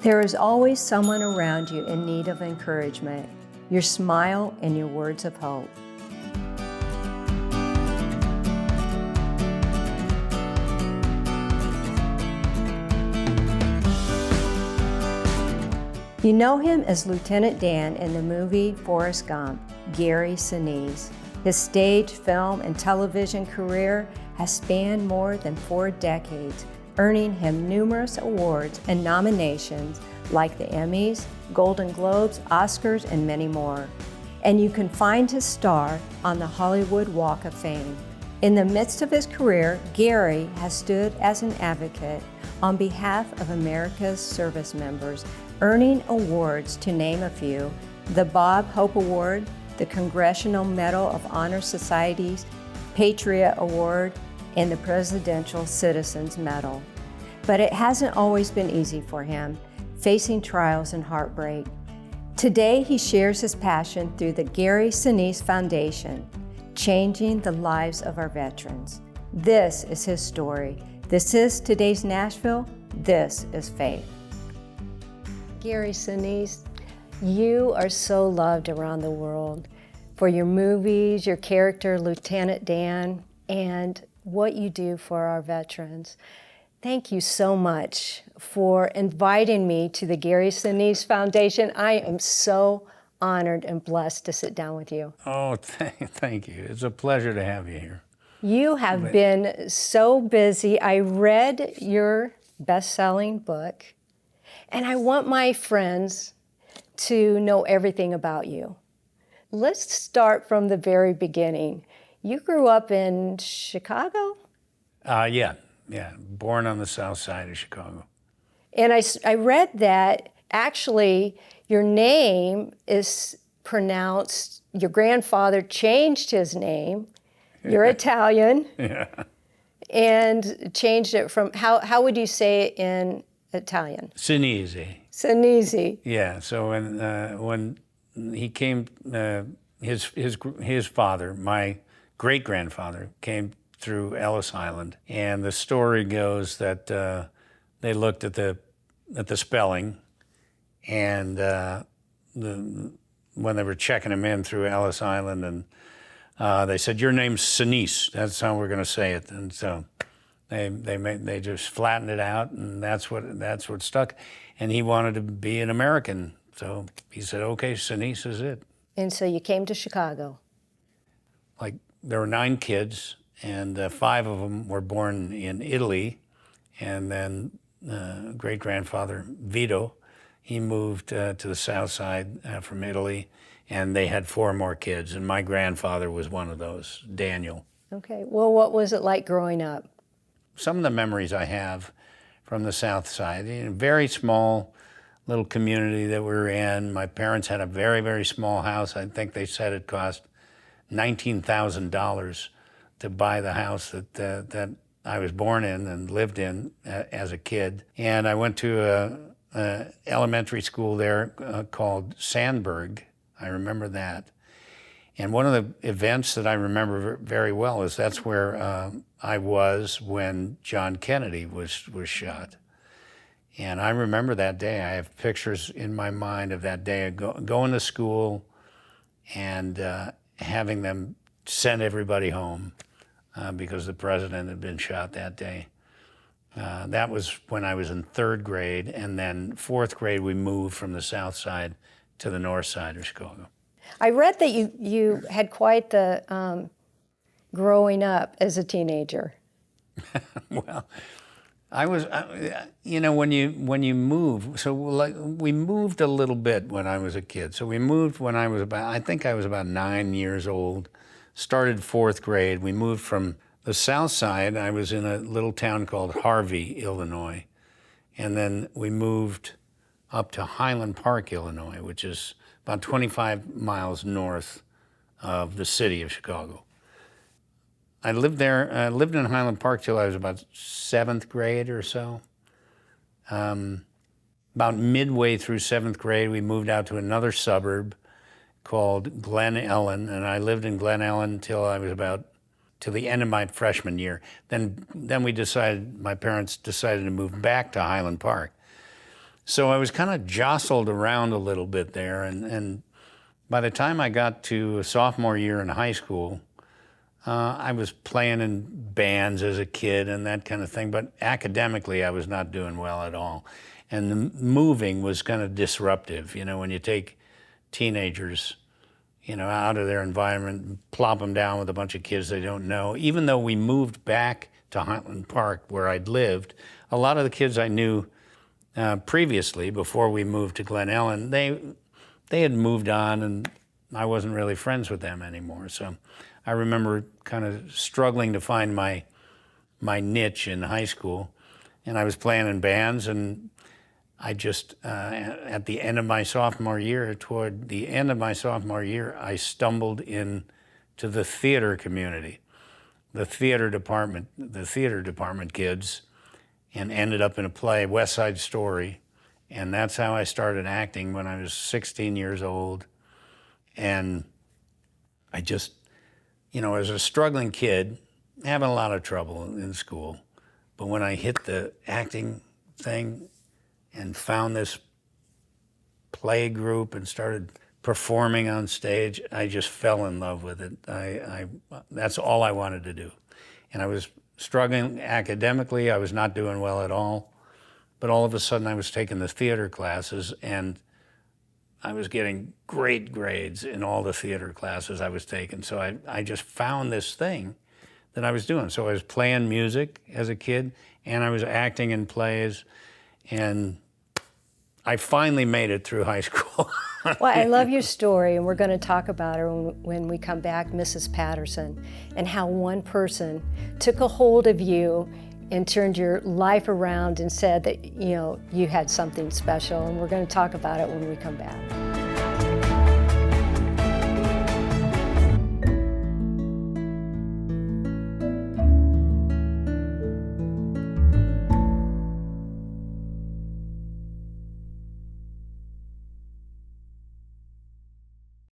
There is always someone around you in need of encouragement, your smile and your words of hope. You know him as Lieutenant Dan in the movie Forrest Gump, Gary Sinise. His stage, film, and television career has spanned more than 4 decades, earning him numerous awards and nominations like the Emmys, Golden Globes, Oscars, and many more. And you can find his star on the Hollywood Walk of Fame. In the midst of his career, Gary has stood as an advocate on behalf of America's service members, earning awards to name a few: the Bob Hope Award, the Congressional Medal of Honor Society's Patriot Award, and the Presidential Citizens Medal. But it hasn't always been easy for him, facing trials and heartbreak. Today, he shares his passion through the Gary Sinise Foundation, changing the lives of our veterans. This is his story. This is today's Nashville. This is faith. Gary Sinise, you are so loved around the world for your movies, your character, Lieutenant Dan, and what you do for our veterans. Thank you so much for inviting me to the Gary Sinise Foundation. I am so honored and blessed to sit down with you. Oh, thank you. It's a pleasure to have you here. You have been so busy. I read your best-selling book, and I want my friends to know everything about you. Let's start from the very beginning. You grew up in Chicago? Yeah. Born on the south side of Chicago. And I read that actually your name is pronounced, your grandfather changed his name. You're Italian. Yeah. And changed it from, how would you say it in Italian? Sinise. Sinise. Yeah. So when he came, his father, my great grandfather, came through Ellis Island, and the story goes that they looked at the spelling, and when they were checking him in through Ellis Island, and they said, "Your name's Sinise. That's how we're going to say it." And so they just flattened it out, and that's what stuck. And he wanted to be an American, so he said, "Okay, Sinise is it." And so you came to Chicago. Like, there were 9 kids, and 5 of them were born in Italy. And then great-grandfather Vito, he moved to the south side from Italy, and they had 4 more kids, and my grandfather was one of those, Daniel. Okay, well, what was it like growing up? Some of the memories I have from the south side, very small little community that we were in. My parents had a very, very small house. I think they said it cost $19,000 to buy the house that I was born in and lived in as a kid. And I went to a elementary school there called Sandburg. I remember that. And one of the events that I remember very well is that's where I was when John Kennedy was shot. And I remember that day. I have pictures in my mind of that day, going to school and having them send everybody home because the president had been shot that day. That was when I was in 3rd grade, and then 4th grade we moved from the south side to the north side of Chicago. I read that you had quite the growing up as a teenager. Well, I was, when you move, so like we moved a little bit when I was a kid. So we moved when I was about 9 years old, started 4th grade. We moved from the south side. I was in a little town called Harvey, Illinois. And then we moved up to Highland Park, Illinois, which is about 25 miles north of the city of Chicago. I lived there. I lived in Highland Park till I was about 7th grade or so. About midway through 7th grade, we moved out to another suburb called Glen Ellen, and I lived in Glen Ellen till I was till the end of my freshman year. Then my parents decided to move back to Highland Park. So I was kind of jostled around a little bit there, and by the time I got to a sophomore year in high school, I was playing in bands as a kid and that kind of thing, but academically I was not doing well at all. And the moving was kind of disruptive, you know, when you take teenagers, you know, out of their environment and plop them down with a bunch of kids they don't know. Even though we moved back to Highland Park where I'd lived, a lot of the kids I knew previously, before we moved to Glen Ellen, they had moved on and I wasn't really friends with them anymore. So I remember kind of struggling to find my niche in high school. And I was playing in bands, and I just, at the end of my sophomore year, toward the end of my sophomore year, I stumbled into the theater community, the theater department kids, and ended up in a play, West Side Story. And that's how I started acting when I was 16 years old. And I just, you know, as a struggling kid, having a lot of trouble in school. But when I hit the acting thing and found this play group and started performing on stage, I just fell in love with it. That's all I wanted to do. And I was struggling academically. I was not doing well at all. But all of a sudden I was taking the theater classes, and I was getting great grades in all the theater classes I was taking. So I just found this thing that I was doing. So I was playing music as a kid, and I was acting in plays, and I finally made it through high school. Well, I love your story, and we're going to talk about her when we come back, Mrs. Patterson, and how one person took a hold of you and turned your life around and said that, you know, you had something special, and we're going to talk about it when we come back.